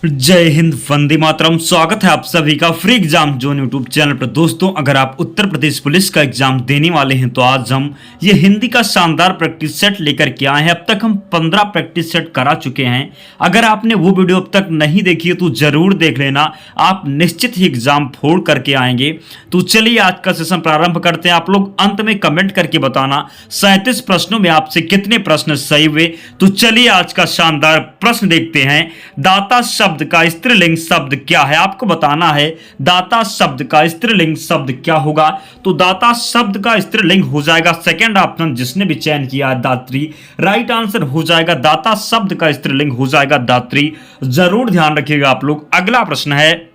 जय हिंद, वंदे मातरम। स्वागत है आप सभी का free exam zone YouTube channel पर। दोस्तों, अगर आप उत्तर प्रदेश पुलिस का एग्जाम देने वाले हैं तो आज हम ये हिंदी का शानदार प्रैक्टिस सेट लेकर के आए हैं। अब तक हम 15 प्रैक्टिस सेट करा चुके हैं। अगर आपने वो वीडियो अब तक नहीं देखी है तो जरूर देख लेना, आप निश्चित ही एग्जाम फोड़ करके आएंगे। तो चलिए आज का सेशन प्रारंभ करते हैं। आप लोग अंत में कमेंट करके बताना 37 प्रश्नों में आपसे कितने प्रश्न सही हुए। तो चलिए आज का शानदार प्रश्न देखते हैं। दाता शब्द का स्त्रीलिंग शब्द क्या है? आपको बताना है दाता शब्द का स्त्रीलिंग शब्द क्या होगा। तो दाता शब्द का स्त्रीलिंग हो जाएगा सेकंड ऑप्शन, जिसने भी चयन किया दात्री। राइट आंसर हो जाएगा दाता शब्द का स्त्रीलिंग हो जाएगा दात्री। जरूर ध्यान रखिएगा आप लोग। अगला प्रश्न है,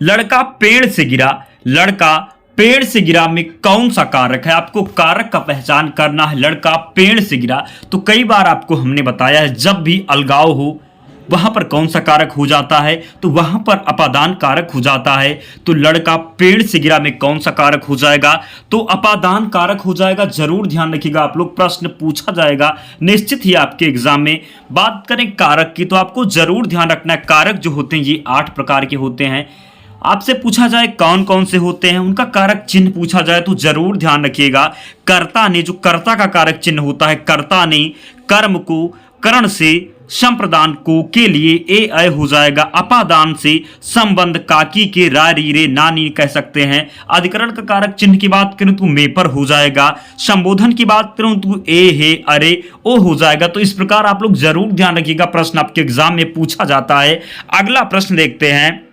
लड़का पेड़ से गिरा, लड़का पेड़ से गिरा में कौन सा कारक है? आपको कारक का पहचान करना है। लड़का पेड़ से गिरा, तो कई बार आपको हमने बताया है जब भी अलगाव हो वहां पर कौन सा कारक हो जाता है, तो वहां पर अपादान कारक हो जाता है। तो लड़का पेड़ से गिरा में कौन सा कारक हो जाएगा? तो अपादान कारक हो जाएगा। जरूर ध्यान रखिएगा आप लोग, प्रश्न पूछा जाएगा निश्चित ही आपके एग्जाम में। बात करें कारक की तो आपको जरूर ध्यान रखना है, कारक जो होते हैं ये 8 प्रकार के होते हैं। आपसे पूछा जाए कौन कौन से होते हैं, उनका कारक चिन्ह पूछा जाए तो जरूर ध्यान रखिएगा। कर्ता ने, जो कर्ता का कारक चिन्ह होता है, कर्ता ने कर्म को करण से संप्रदान को के लिए ए अय हो जाएगा। अपादान से संबंध काकी के रा री रे नानी कह सकते हैं। अधिकरण का कारक चिन्ह की बात करूं तो मे पर हो जाएगा। संबोधन की बात करूं तो ए हे अरे ओ हो जाएगा। तो इस प्रकार आप लोग जरूर ध्यान रखिएगा, प्रश्न आपके एग्जाम में पूछा जाता है। अगला प्रश्न देखते हैं,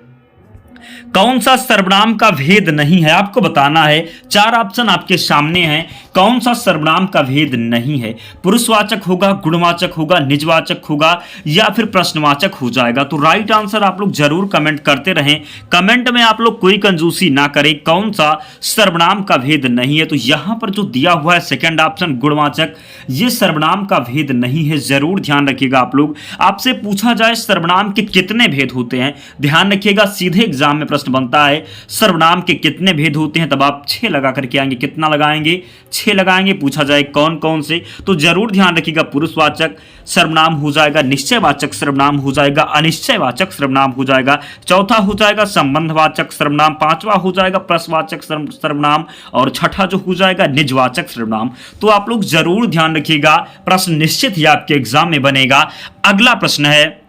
कौन सा सर्वनाम का भेद नहीं है? आपको बताना है। 4 ऑप्शन आपके सामने हैं। कौन सा सर्वनाम का भेद नहीं है? पुरुषवाचक होगा, गुणवाचक होगा, निजवाचक होगा या फिर प्रश्नवाचक हो जाएगा। तो राइट आंसर आप लोग जरूर कमेंट करते रहें। कमेंट में आप लोग कोई कंजूसी ना करें। कौन सा सर्वनाम का भेद नहीं है? तो यहां पर जो दिया हुआ है सेकंड ऑप्शन गुणवाचक, ये सर्वनाम का भेद नहीं है। जरूर ध्यान रखिएगा आप लोग। आपसे पूछा जाए सर्वनाम के कितने भेद होते हैं, ध्यान रखिएगा, सीधे एग्जाम में प्रश्न बनता है सर्वनाम के कितने भेद होते हैं, तब आप 6 लगा करके आएंगे। कितना लगाएंगे? 6 लगाएंगे। पूछा जाए कौन कौन से, तो जरूर ध्यान रखिएगा। पुरुषवाचक सर्वनाम हो जाएगा, निश्चयवाचक सर्वनाम हो जाएगा, अनिश्चयवाचक सर्वनाम हो जाएगा, चौथा हो जाएगा संबंधवाचक सर्वनाम, पांचवा हो जाएगा प्रश्नवाचक सर्वनाम और छठा जो हो जाएगा निजवाचक सर्वनाम। तो आप लोग जरूर ध्यान रखिएगा, प्रश्न निश्चित ही आपके एग्जाम में बनेगा। अगला प्रश्न है,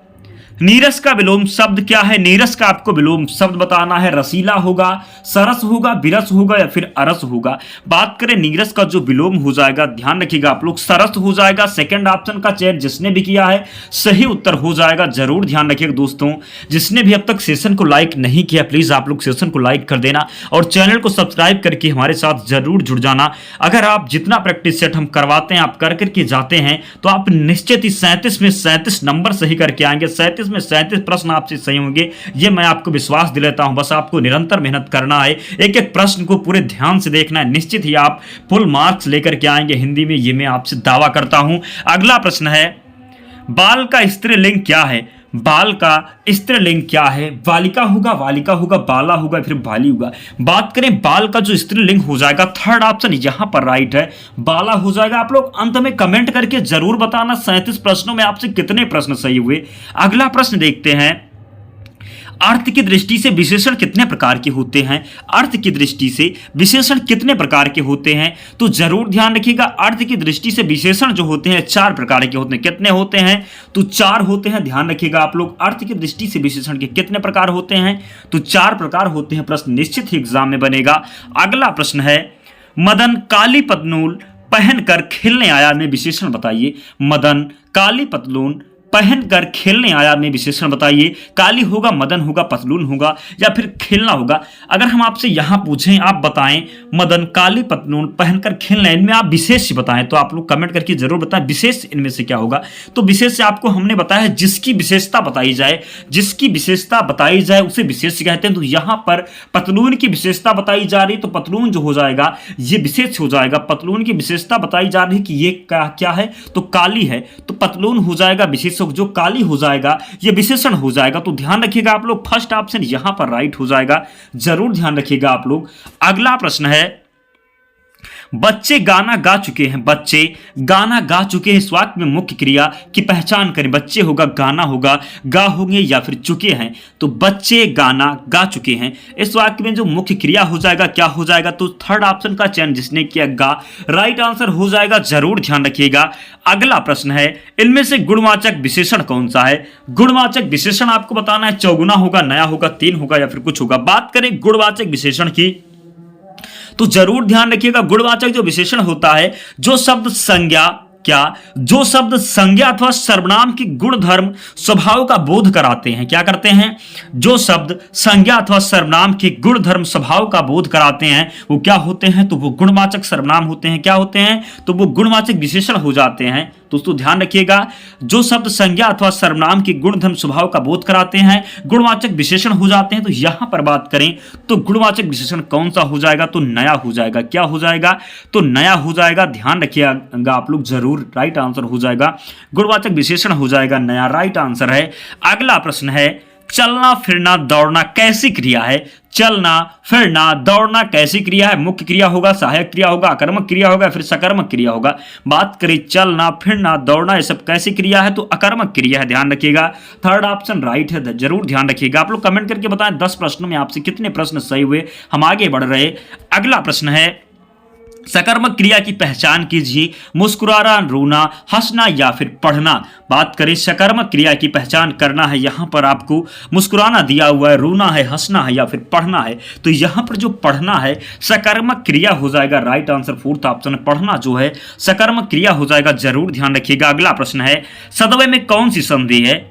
नीरस का विलोम शब्द क्या है? नीरस का आपको विलोम शब्द बताना है। रसीला होगा, सरस होगा, विरस होगा या फिर अरस होगा। बात करें नीरस का जो विलोम हो जाएगा, ध्यान रखिएगा आप लोग, सरस हो जाएगा। सेकंड ऑप्शन का चयन जिसने भी किया है सही उत्तर हो जाएगा। जरूर ध्यान रखिएगा दोस्तों। जिसने भी अब तक सेशन को लाइक नहीं किया, प्लीज आप लोग सेशन को लाइक कर देना और चैनल को सब्सक्राइब करके हमारे साथ जरूर जुड़ जाना। अगर आप जितना प्रैक्टिस सेट हम करवाते हैं आप कर करके जाते हैं तो आप निश्चित ही 37 में 37 नंबर सही करके आएंगे। 37 में 37 प्रश्न आपसे सही होंगे, ये मैं आपको विश्वास दिलाता हूं। बस आपको निरंतर मेहनत करना है, एक एक प्रश्न को पूरे ध्यान से देखना है। निश्चित ही आप फुल मार्क्स लेकर के आएंगे हिंदी में, ये मैं आपसे दावा करता हूं। अगला प्रश्न है, बाल का स्त्रीलिंग क्या है? बाल का स्त्रीलिंग क्या है? बालिका होगा, वालिका होगा, बाला होगा, फिर बाली होगा। बात करें बाल का जो स्त्रीलिंग हो जाएगा, थर्ड ऑप्शन यहां पर राइट है, बाला हो जाएगा। आप लोग अंत में कमेंट करके जरूर बताना 37 प्रश्नों में आपसे कितने प्रश्न सही हुए। अगला प्रश्न देखते हैं, अर्थ की दृष्टि से विशेषण कितने प्रकार के होते हैं? अर्थ की दृष्टि से विशेषण कितने प्रकार के होते हैं? तो जरूर ध्यान रखिएगा, अर्थ की दृष्टि से विशेषण जो होते हैं 4 प्रकार के होते हैं। कितने होते हैं? तो 4 होते हैं। ध्यान रखिएगा आप लोग, अर्थ की दृष्टि से विशेषण के कितने प्रकार होते हैं? तो 4 प्रकार होते हैं। प्रश्न निश्चित ही एग्जाम में बनेगा। अगला प्रश्न है, मदन काली पतलून पहनकर खेलने आया में विशेषण बताइए। मदन काली पतलून पहनकर खेलने आया में विशेषण बताइए। काली होगा, मदन होगा, पतलून होगा या फिर खेलना होगा। अगर हम आपसे यहां पूछें, आप बताएं मदन काली पतलून पहनकर खेलना, इनमें आप विशेष बताएं, तो आप लोग कमेंट करके जरूर बताएं विशेष इनमें से क्या होगा। तो विशेष से आपको हमने बताया जिसकी विशेषता बताई जाए, जिसकी विशेषता बताई जाए उसे विशेष कहते हैं। तो यहां पर पतलून की विशेषता बताई जा रही, तो पतलून जो हो जाएगा ये विशेष हो जाएगा। पतलून की विशेषता बताई जा रही कि ये क्या है, तो काली है, तो पतलून हो जाएगा विशेष। जो काली हो जाएगा ये विशेषण हो जाएगा। तो ध्यान रखिएगा आप लोग, फर्स्ट ऑप्शन यहां पर राइट हो जाएगा। जरूर ध्यान रखिएगा आप लोग। अगला प्रश्न है, बच्चे गाना गा चुके हैं, बच्चे गाना गा चुके हैं। इस वाक्य में मुख्य क्रिया की पहचान करें। बच्चे होगा, गाना होगा, गा होंगे या फिर चुके हैं। तो बच्चे गाना गा चुके हैं। इस वाक्य में जो मुख्य क्रिया हो जाएगा क्या हो जाएगा? तो थर्ड ऑप्शन का चयन जिसने किया गा राइट आंसर हो जाएगा, जरूर ध्यान रखिएगा। अगला प्रश्न है, इनमें से गुणवाचक विशेषण कौन सा है? गुणवाचक विशेषण आपको बताना है, चौगुना होगा, नया होगा, तीन होगा या फिर कुछ होगा। बात करें गुणवाचक विशेषण की तो जरूर ध्यान रखिएगा, गुणवाचक जो विशेषण होता है, जो शब्द संज्ञा जो शब्द संज्ञा अथवा सर्वनाम की गुणधर्म स्वभाव का बोध कराते हैं। क्या करते हैं? जो शब्द संज्ञा अथवा सर्वनाम के गुणधर्म स्वभाव का बोध कराते हैं वो क्या होते हैं? तो वो गुणवाचक सर्वनाम होते हैं। क्या होते हैं? तो वो गुणवाचक विशेषण हो जाते हैं। दोस्तों ध्यान रखिएगा, जो शब्द संज्ञा अथवा सर्वनाम के गुणधर्म स्वभाव का बोध कराते हैं गुणवाचक विशेषण हो जाते हैं। तो यहां पर बात करें तो गुणवाचक विशेषण कौन सा हो जाएगा? तो नया हो जाएगा। क्या हो जाएगा? तो नया हो जाएगा। ध्यान रखिएगा आप लोग, जरूर राइट आंसर हो जाएगा, गुणवाचक विशेषण हो जाएगा नया, राइट आंसर है। अगला प्रश्न है, चलना फिरना दौड़ना कैसी क्रिया है? चलना फिरना दौड़ना कैसी क्रिया है? मुख्य क्रिया होगा, सहायक क्रिया होगा, आकर्मक क्रिया होगा, फिर सकर्मक क्रिया होगा। बात करें चलना फिरना दौड़ना, ये सब कैसी क्रिया है? तो अकर्मक क्रिया है। ध्यान रखिएगा, थर्ड ऑप्शन राइट है, जरूर ध्यान रखिएगा। आप लोग कमेंट करके बताएं 10 प्रश्नों में आपसे कितने प्रश्न सही हुए, हम आगे बढ़ रहे। अगला प्रश्न है, सकर्मक क्रिया की पहचान कीजिए। मुस्कुराना, रोना, हंसना या फिर पढ़ना। बात करें सकर्मक क्रिया की पहचान करना है, यहां पर आपको मुस्कुराना दिया हुआ है, रोना है, हंसना है या फिर पढ़ना है। तो यहां पर जो पढ़ना है सकर्मक क्रिया हो जाएगा, राइट आंसर फोर्थ ऑप्शन। पढ़ना जो है सकर्मक क्रिया हो जाएगा, जरूर ध्यान रखिएगा। अगला प्रश्न है, सदव्य में कौन सी संधि है?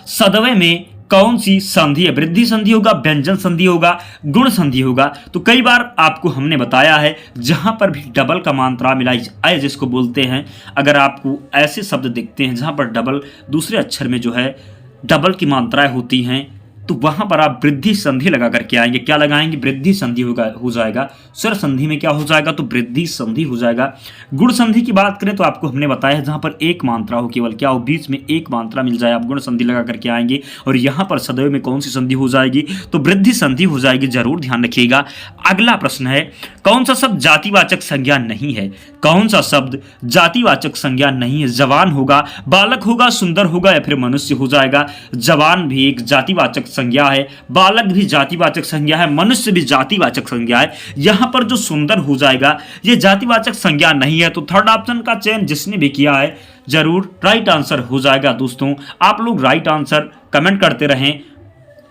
सदव्य में कौन सी संधि है? वृद्धि संधि होगा, व्यंजन संधि होगा, गुण संधि होगा। तो कई बार आपको हमने बताया है, जहां पर भी डबल का मात्रा मिला है जिसको बोलते हैं, अगर आपको ऐसे शब्द दिखते हैं जहां पर डबल दूसरे अक्षर में जो है डबल की मात्राएं होती हैं, तो वहां पर आप वृद्धि संधि लगा करके आएंगे। क्या लगाएंगे? वृद्धि संधि हो जाएगा। स्वर संधि में क्या हो जाएगा? तो वृद्धि संधि हो जाएगा। गुण संधि की बात करें तो आपको हमने बताया है, जहां पर एक मात्रा हो, केवल क्या हो, बीच में एक मात्रा मिल जाए, आप गुण संधि लगा करके आएंगे। और यहां पर सदैव में कौन सी संधि हो जाएगी? तो वृद्धि संधि हो जाएगी, जरूर ध्यान रखिएगा। अगला प्रश्न है, कौन सा शब्द जातिवाचक संज्ञा नहीं है? कौन सा शब्द जातिवाचक संज्ञा नहीं है? जवान होगा, बालक होगा, सुंदर होगा या फिर मनुष्य हो जाएगा। जवान भी एक जातिवाचक संज्ञा है, बालक भी जातिवाचक संज्ञा है, मनुष्य भी जातिवाचक संज्ञा है। यहां पर जो सुंदर हो जाएगा ये जातिवाचक संज्ञा नहीं है। तो थर्ड ऑप्शन का चयन जिसने भी किया है जरूर राइट आंसर हो जाएगा। दोस्तों आप लोग राइट आंसर कमेंट करते रहें।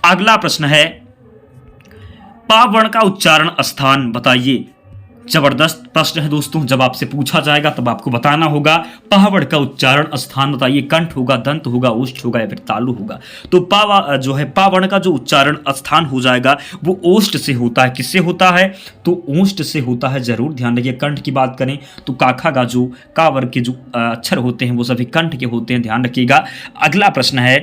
अगला प्रश्न है, पा वर्ण का उच्चारण स्थान बताइए। जबरदस्त प्रश्न है दोस्तों, जब आपसे पूछा जाएगा तब आपको बताना होगा। पहावड़ का उच्चारण स्थान बताइए। कंठ होगा, दंत होगा, ओष्ठ होगा या फिर तालु होगा। तो जो है पावर्ण का जो उच्चारण स्थान हो जाएगा वो ओष्ठ से होता है। किससे होता है? तो ओष्ठ से होता है, जरूर ध्यान रखिए। कंठ की बात करें तो काखा का जो का वर्ग के जो अक्षर होते हैं वो सभी कंठ के होते हैं, ध्यान रखिएगा। अगला प्रश्न है,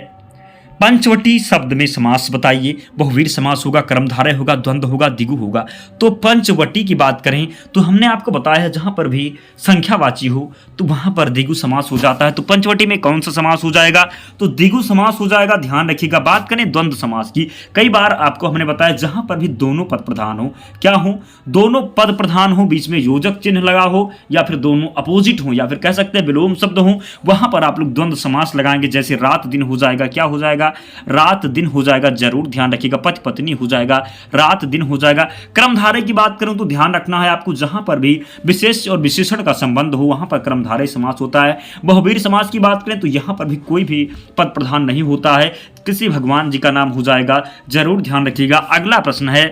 पंचवटी शब्द में समास बताइए। बहुवीर समास होगा, कर्मधारय होगा, द्वंद्व होगा, दिगु होगा। तो पंचवटी की बात करें तो हमने आपको बताया है जहां पर भी संख्यावाची हो तो वहां पर दिगु समास हो जाता है। तो पंचवटी में कौन सा समास हो जाएगा? तो दिगु समास हो जाएगा, ध्यान रखिएगा। बात करें द्वंद्व समास की, कई बार आपको हमने बताया जहां पर भी दोनों पद प्रधान हो, क्या हो, दोनों पद प्रधान हो, बीच में योजक चिन्ह लगा हो या फिर दोनों अपोजिट हो या फिर कह सकते हैं विलोम शब्द हो, वहां पर आप लोग द्वंद्व समास लगाएंगे। जैसे रात दिन हो जाएगा, क्या हो जाएगा? रात दिन हो जाएगा, जरूर ध्यान रखिएगा। पति पत्नी हो जाएगा, रात दिन हो जाएगा। कर्मधारय की बात करूं तो ध्यान रखना है आपको, जहां पर भी विशेष और विशेषण का संबंध हो वहां पर कर्मधारय समास होता है। बहुवीर समास की बात करें तो यहां पर भी कोई भी पद प्रधान नहीं होता है, किसी भगवान जी का नाम हो जाएगा, जरूर ध्यान रखिएगा। अगला प्रश्न है,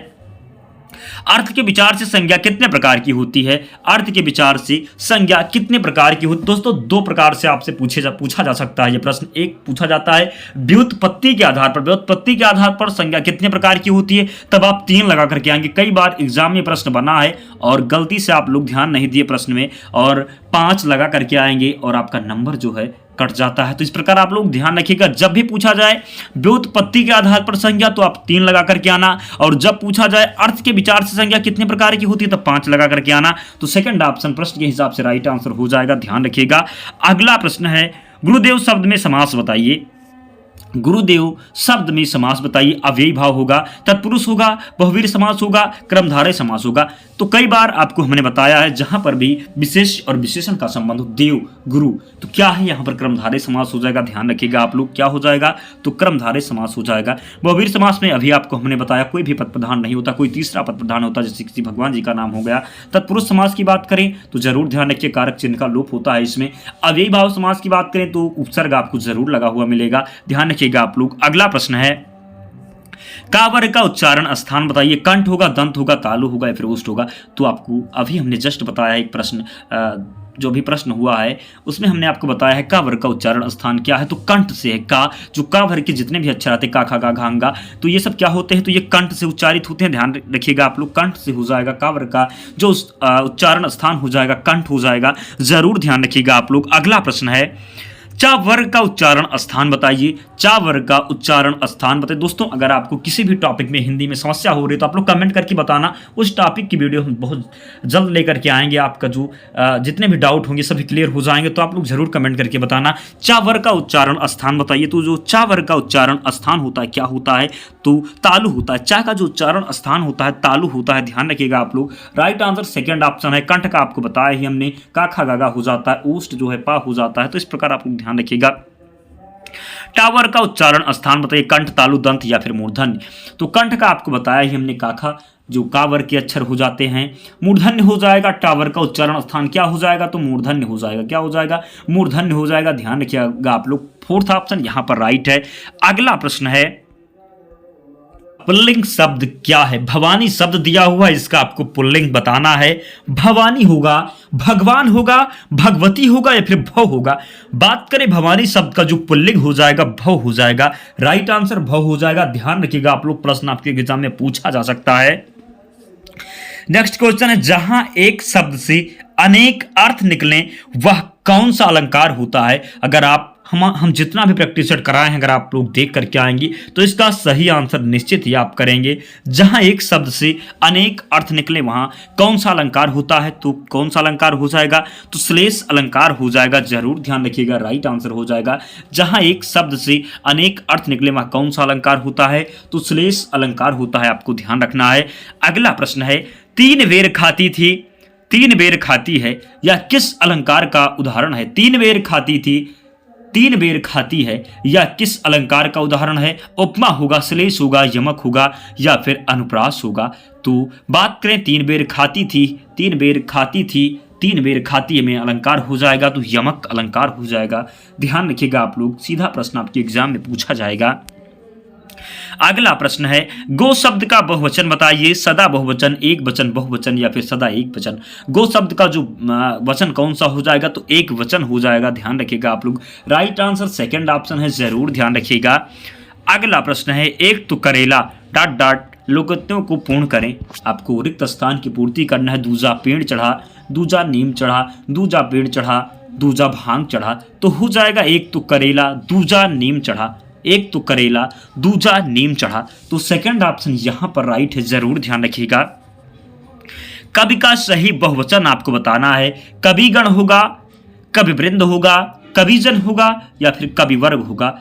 अर्थ के विचार से संज्ञा कितने प्रकार की होती है? अर्थ के विचार से संज्ञा कितने प्रकार की होती है? दोस्तों दो प्रकार से आपसे पूछा जा सकता है ये प्रश्न। एक पूछा जाता है व्युत्पत्ति के आधार पर, व्युत्पत्ति के आधार पर संज्ञा कितने प्रकार की होती है, तब आप 3 लगा करके आएंगे। कई बार एग्जाम में प्रश्न बना है और गलती से आप लोग ध्यान नहीं दिए प्रश्न में और 5 लगा करके आएंगे और आपका नंबर जो है कट जाता है। तो इस प्रकार आप लोग ध्यान रखिएगा, जब भी पूछा जाए व्युत्पत्ति के आधार पर संज्ञा तो आप 3 लगा करके आना, और जब पूछा जाए अर्थ के विचार से संज्ञा कितने प्रकार की होती है तो 5 लगा करके आना। तो सेकंड ऑप्शन प्रश्न के हिसाब से राइट आंसर हो जाएगा, ध्यान रखिएगा। अगला प्रश्न है, गुरुदेव शब्द में समास बताइए। गुरुदेव शब्द में समास बताइए। अव्ययी भाव होगा, तत्पुरुष होगा, बहुवीर समास होगा, क्रमधारय समास होगा। तो कई बार आपको हमने बताया है जहां पर भी विशेष और विशेषण का संबंध हो, देव गुरु, तो क्या है यहाँ पर क्रमधारय समास हो जाएगा। ध्यान रखिएगा आप लोग, क्या हो जाएगा, तो क्रमधारय समास हो जाएगा। बहुवीर समास में अभी आपको हमने बताया कोई भी पद प्रधान नहीं होता, कोई तीसरा पद प्रधान होता, जैसे किसी भगवान जी का नाम हो गया। तत्पुरुष समास की बात करें तो जरूर ध्यान रखिए कारक चिन्ह का लोप होता है इसमें। अव्ययी भाव समास की बात करें तो उपसर्ग आपको जरूर लगा हुआ मिलेगा, ध्यान रखिएगा आप लोग। अगला प्रश्न है, का वर्ग का उच्चारण स्थान बताइए। कंठ होगा, दंत होगा, तालु होगा या फिर ओष्ठ होगा। तो आपको अभी हमने जस्ट बताया एक प्रश्न, जो भी प्रश्न हुआ है उसमें हमने आपको बताया है का वर्ग का उच्चारण स्थान क्या है, तो कंठ से है। का जो का वर्ग के जितने भी अक्षर आते हैं, का खा गा घा गा, तो ये सब क्या होते हैं, तो ये कंठ से उच्चारित होते हैं। ध्यान रखिएगा आप लोग, कंठ से हो जाएगा का वर्ग का जो उच्चारण स्थान हो जाएगा, कंठ हो जाएगा, जरूर ध्यान रखिएगा आप लोग। अगला प्रश्न है, चा वर्ग का उच्चारण स्थान बताइए। चा वर्ग का उच्चारण स्थान बताइए। दोस्तों अगर आपको किसी भी टॉपिक में हिंदी में समस्या हो रही है तो आप लोग कमेंट करके बताना, उस टॉपिक की वीडियो हम बहुत जल्द लेकर के आएंगे। आपका जो जितने भी डाउट होंगे सभी क्लियर हो जाएंगे, तो आप लोग जरूर कमेंट करके बताना। चा वर्ग का उच्चारण स्थान बताइए। तो जो चा वर्ग का उच्चारण स्थान होता है क्या होता है, तो तालु होता है। चा का जो उच्चारण स्थान होता है तालु होता है, ध्यान रखिएगा आप लोग। राइट आंसर सेकंड ऑप्शन है। कंठ का आपको बताया ही हमने, का खा गा हो जाता है, ओष्ठ जो है पा हो जाता है। तो इस प्रकार आप लोग ध्यान रखिएगा। टावर का उच्चारण स्थान बताइए। कंठ, तालु, दंत या फिर मूर्धन्य। तो कंठ का आपको बताया ही हमने, काखा जो कावर के अक्षर हो जाते हैं। मूर्धन्य हो जाएगा, टावर का उच्चारण स्थान क्या हो जाएगा, तो मूर्धन्य हो जाएगा। क्या हो जाएगा, मूर्धन्य हो जाएगा। ध्यान रखिएगा आप लोग, फोर्थ ऑप्शन यहां पर राइट है। अगला प्रश्न है, पुल्लिंग शब्द क्या है। भवानी शब्द दिया हुआ, इसका आपको पुल्लिंग बताना है। भवानी होगा, भगवान होगा, भगवती होगा या फिर भव होगा। बात करें भवानी शब्द का जो पुल्लिंग हो जाएगा भव हो जाएगा। राइट आंसर भव हो जाएगा। ध्यान रखिएगा आप लोग, प्रश्न आपके एग्जाम में पूछा जा सकता है। नेक्स्ट क्वेश्चन है, जहां एक शब्द से अनेक अर्थ निकले वह कौन सा अलंकार होता है। अगर आप हम जितना भी प्रैक्टिस सेट कराए हैं अगर आप लोग देख करके आएंगे तो इसका सही आंसर निश्चित ही आप करेंगे। जहां एक शब्द से अनेक अर्थ निकले वहां कौन सा अलंकार होता है, तो कौन सा अलंकार हो जाएगा, तो श्लेष अलंकार हो जाएगा। जरूर ध्यान रखिएगा, राइट आंसर हो जाएगा। जहां एक शब्द से अनेक अर्थ निकले वहां कौन सा अलंकार होता है, तो श्लेष अलंकार होता है, आपको ध्यान रखना है। अगला प्रश्न है, तीन बेर खाती थी, तीन बेर खाती है, या किस अलंकार का उदाहरण है। तीन बेर खाती थी, तीन बेर खाती है, या किस अलंकार का उदाहरण है। उपमा होगा, श्लेष होगा, यमक होगा या फिर अनुप्रास होगा। तो बात करें तीन बेर खाती थी, तीन बेर खाती थी, तीन बेर खाती में अलंकार हो जाएगा तो यमक अलंकार हो जाएगा। ध्यान रखिएगा आप लोग, सीधा प्रश्न आपके एग्जाम में पूछा जाएगा। अगला प्रश्न है, गो शब्द का बहुवचन बताइए। सदा बहुवचन, एक वचन बहुवचन या फिर सदा एक वचन। गो शब्द का जो वचन कौन सा हो जाएगा, तो एक वचन हो जाएगा। ध्यान रखिएगा आप लोग, राइट आंसर सेकंड ऑप्शन है, जरूर ध्यान रखिएगा। अगला प्रश्न है, एक तो करेला डॉट डॉट लोकोक्तियों को पूर्ण करें। आपको रिक्त स्थान की पूर्ति करना है। दूजा पेड़ चढ़ा, दूजा नीम चढ़ा, दूजा पेड़ चढ़ा, दूजा भांग चढ़ा। तो हो जाएगा एक तो करेला, दूजा नीम चढ़ा, एक तो करेला, दूजा नीम चढ़ा। तो सेकंड ऑप्शन यहां पर राइट है, जरूर ध्यान रखिएगा। कवि का सही बहुवचन आपको बताना है। कवि गण होगा, कवि वृंद होगा, कवि जन होगा या फिर कवि वर्ग होगा।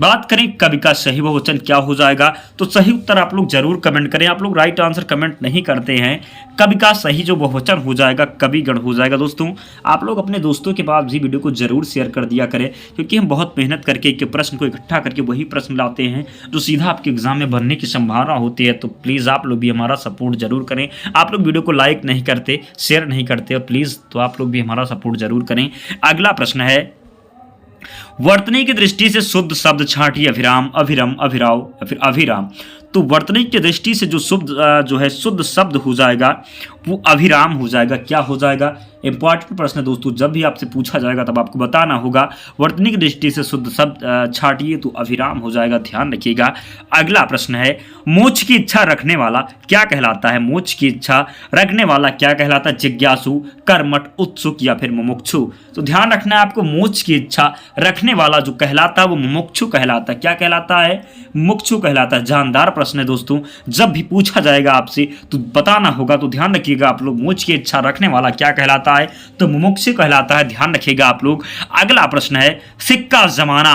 बात करें कवि का सही बहुवचन क्या हो जाएगा, तो सही उत्तर आप लोग जरूर कमेंट करें। आप लोग राइट आंसर कमेंट नहीं करते हैं। कवि का सही जो बहुवचन हो जाएगा कवि गण हो जाएगा। दोस्तों आप लोग अपने दोस्तों के पास भी वीडियो को जरूर शेयर कर दिया करें, क्योंकि हम बहुत मेहनत करके एक प्रश्न को इकट्ठा करके वही प्रश्न लाते हैं जो सीधा आपके एग्जाम में बनने की संभावना होती है। तो प्लीज़ आप लोग भी हमारा सपोर्ट जरूर करें। आप लोग वीडियो को लाइक नहीं करते, शेयर नहीं करते, और प्लीज़ तो आप लोग भी हमारा सपोर्ट जरूर करें। अगला प्रश्न है, वर्तनी की दृष्टि से शुद्ध शब्द छांटिए। अभिराम, अभिरम, अभिराव या फिर अभिराम। तो वर्तनी की दृष्टि से जो शुद्ध शब्द हो जाएगा वो अभिराम हो जाएगा। क्या हो जाएगा, इंपॉर्टेंट प्रश्न है दोस्तों, जब भी आपसे पूछा जाएगा तब आपको बताना होगा। वर्तनी की दृष्टि से शुद्ध शब्द छांटिए तो अभिराम हो जाएगा, ध्यान रखिएगा। अगला प्रश्न है, मोक्ष की इच्छा रखने वाला क्या कहलाता है। मोक्ष की इच्छा रखने वाला क्या कहलाता है। जिज्ञासु, कर्मठ, उत्सुक या फिर मुमुक्षु। तो ध्यान रखना है आपको, मोक्ष की इच्छा रखने वाला जो कहलाता है वो मुमुक्षु कहलाता है। क्या कहलाता है, मुमुक्षु कहलाता है। जानदार प्रश्न है दोस्तों, जब भी पूछा जाएगा आपसे तो बताना होगा। तो ध्यान रखिएगा आप लोग, मोक्ष की इच्छा रखने वाला क्या कहलाता है, तो मुमुक्षु कहलाता है। ध्यान रखिएगा आप लोग। अगला प्रश्न है, सिक्का जमाना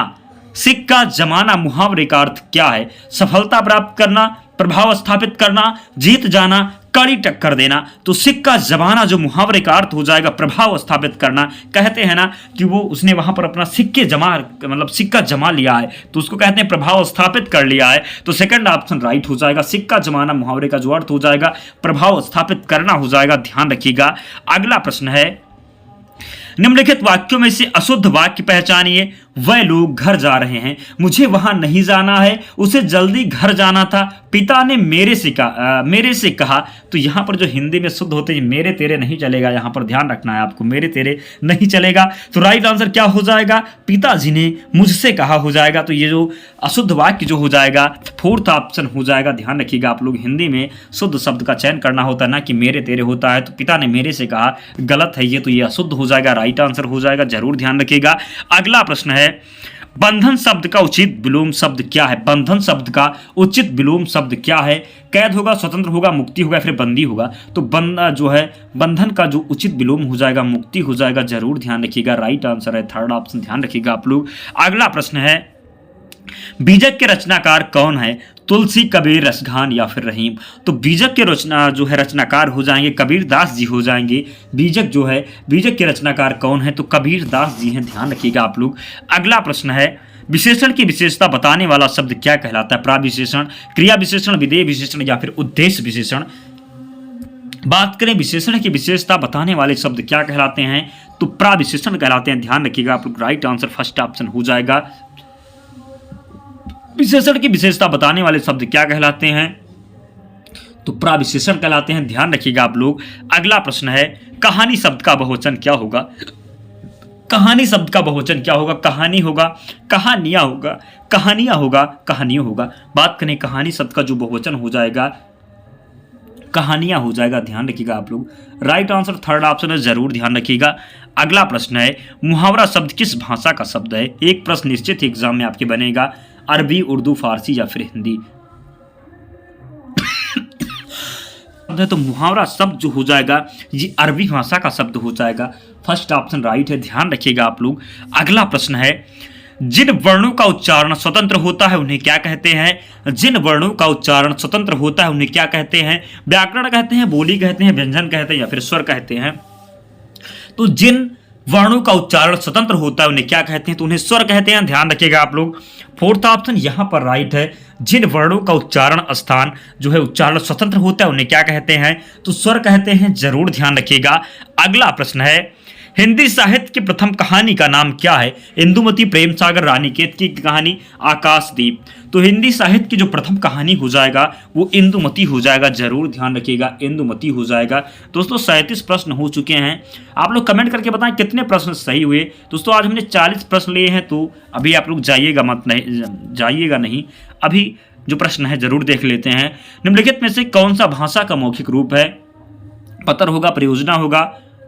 सिक्का जमाना मुहावरे का अर्थ क्या है? सफलता प्राप्त करना, प्रभाव स्थापित करना, जीत जाना, कड़ी टक्कर देना। तो सिक्का जमाना जो मुहावरे का अर्थ हो जाएगा प्रभाव स्थापित करना। कहते हैं ना कि वो उसने वहां पर अपना सिक्का जमा लिया है, तो उसको कहते हैं प्रभाव स्थापित कर लिया है। तो सेकंड ऑप्शन राइट हो जाएगा। सिक्का जमाना मुहावरे का जो अर्थ हो जाएगा प्रभाव स्थापित करना हो जाएगा, ध्यान रखिएगा। अगला प्रश्न है, निम्नलिखित वाक्यों में से अशुद्ध वाक्य पहचानिए। वह लोग घर जा रहे हैं, मुझे वहां नहीं जाना है, उसे जल्दी घर जाना था, पिता ने मेरे से कहा। तो यहां पर जो हिंदी में शुद्ध होते हैं मेरे तेरे नहीं चलेगा, यहां पर ध्यान रखना है आपको, मेरे तेरे नहीं चलेगा। तो राइट आंसर क्या हो जाएगा? पिताजी ने मुझसे कहा हो जाएगा। तो ये जो अशुद्ध वाक्य जो हो जाएगा फोर्थ ऑप्शन हो जाएगा। ध्यान रखिएगा, आप लोग हिंदी में शुद्ध शब्द का चयन करना होता है ना कि मेरे तेरे होता है। तो पिता ने मेरे से कहा गलत है ये, तो ये अशुद्ध हो जाएगा, राइट आंसर हो जाएगा, जरूर ध्यान रखिएगा। अगला प्रश्न है, बंधन शब्द का उचित विलोम शब्द क्या है? बंधन शब्द का उचित विलोम शब्द क्या है? कैद होगा, स्वतंत्र होगा, मुक्ति होगा, फिर बंदी होगा। तो बंधन का जो उचित विलोम हो जाएगा मुक्ति हो जाएगा, जरूर ध्यान रखिएगा, राइट आंसर है थर्ड ऑप्शन, ध्यान रखिएगा आप लोग। अगला प्रश्न है, बीजक के रचनाकार कौन है? तुलसी, कबीर, रसखान या फिर रहीम। तो बीजक के रचनाकार हो जाएंगे कबीर दास जी हो जाएंगे। बीजक के रचनाकार कौन है? तो कबीर दास जी हैं, ध्यान रखिएगा आप लोग। अगला प्रश्न है, विशेषण की विशेषता बताने वाला शब्द क्या कहलाता है? प्राविशेषण, क्रिया विशेषण, विधेय विशेषण या फिर उद्देश्य विशेषण। बात करें विशेषण की विशेषता बताने वाले शब्द क्या कहलाते हैं? तो प्राविशेषण कहलाते हैं, ध्यान रखिएगा आप लोग, राइट आंसर फर्स्ट ऑप्शन हो जाएगा। विशेषण की विशेषता बताने वाले शब्द क्या कहलाते हैं? तो प्राविशेषण कहलाते हैं, ध्यान रखिएगा आप लोग। अगला प्रश्न है, कहानी शब्द का बहुवचन क्या होगा? कहानी शब्द का बहुवचन क्या होगा? कहानी होगा, कहानियां होगा, कहानियां होगा, कहानियों होगा। बात करें कहानी शब्द का जो बहुवचन हो जाएगा कहानियां हो जाएगा, ध्यान रखिएगा आप लोग, राइट आंसर थर्ड ऑप्शन है, जरूर ध्यान रखिएगा। अगला प्रश्न है, मुहावरा शब्द किस भाषा का शब्द है? एक प्रश्न निश्चित एग्जाम में आपके बनेगा, अरबी, उर्दू, फारसी या फिर हिंदी। तो मुहावरा शब्द जो हो जाएगा ये अरबी भाषा का शब्द हो जाएगा, फर्स्ट ऑप्शन राइट है, ध्यान रखिएगा आप लोग। अगला प्रश्न है, जिन वर्णों का उच्चारण स्वतंत्र होता है उन्हें क्या कहते हैं? जिन वर्णों का उच्चारण स्वतंत्र होता है उन्हें क्या कहते हैं? व्याकरण कहते हैं, बोली कहते हैं, व्यंजन कहते हैं या फिर स्वर कहते हैं। तो जिन वर्णों का उच्चारण स्वतंत्र होता है उन्हें क्या कहते हैं? तो उन्हें स्वर कहते हैं, ध्यान रखिएगा आप लोग। फोर्थ ऑप्शन यहां पर राइट है। जिन वर्णों का उच्चारण स्थान जो है उच्चारण स्वतंत्र होता है उन्हें क्या कहते हैं? तो स्वर कहते हैं, जरूर ध्यान रखिएगा। अगला प्रश्न है, हिंदी साहित्य की प्रथम कहानी का नाम क्या है? इंदुमती, प्रेम सागर, रानीखेत की कहानी, आकाशदीप। तो हिंदी साहित्य की जो प्रथम कहानी हो जाएगा वो इंदुमती हो जाएगा, जरूर ध्यान रखिएगा, इंदुमती हो जाएगा। दोस्तों 37 प्रश्न हो चुके हैं, आप लोग कमेंट करके बताएं कितने प्रश्न सही हुए। दोस्तों आज हमने 40 प्रश्न लिए हैं, तो अभी आप लोग जाइएगा नहीं, अभी जो प्रश्न है जरूर देख लेते हैं। निम्नलिखित में से कौन सा भाषा का मौखिक रूप है? पत्र होगा, परियोजना होगा,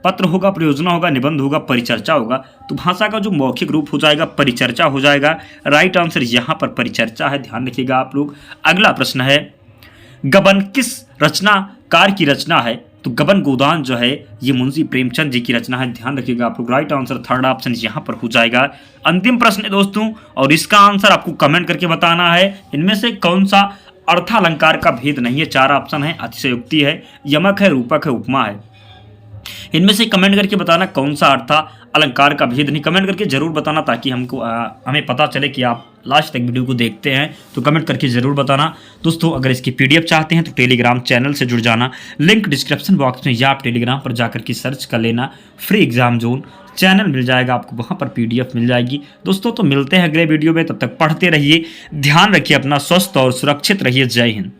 परियोजना होगा, निबंध होगा, परिचर्चा होगा। तो भाषा का जो मौखिक रूप हो जाएगा परिचर्चा हो जाएगा, राइट आंसर यहाँ पर परिचर्चा है, ध्यान रखिएगा आप लोग। अगला प्रश्न है, गबन किस रचनाकार की रचना है? तो गबन गोदान जो है ये मुंशी प्रेमचंद जी की रचना है, ध्यान रखिएगा आप लोग, राइट आंसर थर्ड ऑप्शन यहाँ पर हो जाएगा। अंतिम प्रश्न है दोस्तों, और इसका आंसर आपको कमेंट करके बताना है, इनमें से कौन सा अर्थालंकार का भेद नहीं है? 4 ऑप्शन है, अतिशयोक्ति है, यमक है, रूपक है, उपमा है। इनमें से कमेंट करके बताना कौन सा अर्थ अलंकार का भेद नहीं, कमेंट करके जरूर बताना ताकि हमें पता चले कि आप लास्ट तक वीडियो को देखते हैं, तो कमेंट करके जरूर बताना। दोस्तों अगर इसकी पीडीएफ चाहते हैं तो टेलीग्राम चैनल से जुड़ जाना, लिंक डिस्क्रिप्शन बॉक्स में, या आप टेलीग्राम पर जाकर के सर्च कर लेना, फ्री एग्जाम जोन चैनल मिल जाएगा आपको, वहाँ पर पीडीएफ मिल जाएगी। दोस्तों तो मिलते हैं अगले वीडियो में, तब तक पढ़ते रहिए, ध्यान रखिए अपना, स्वस्थ और सुरक्षित रहिए, जय हिंद।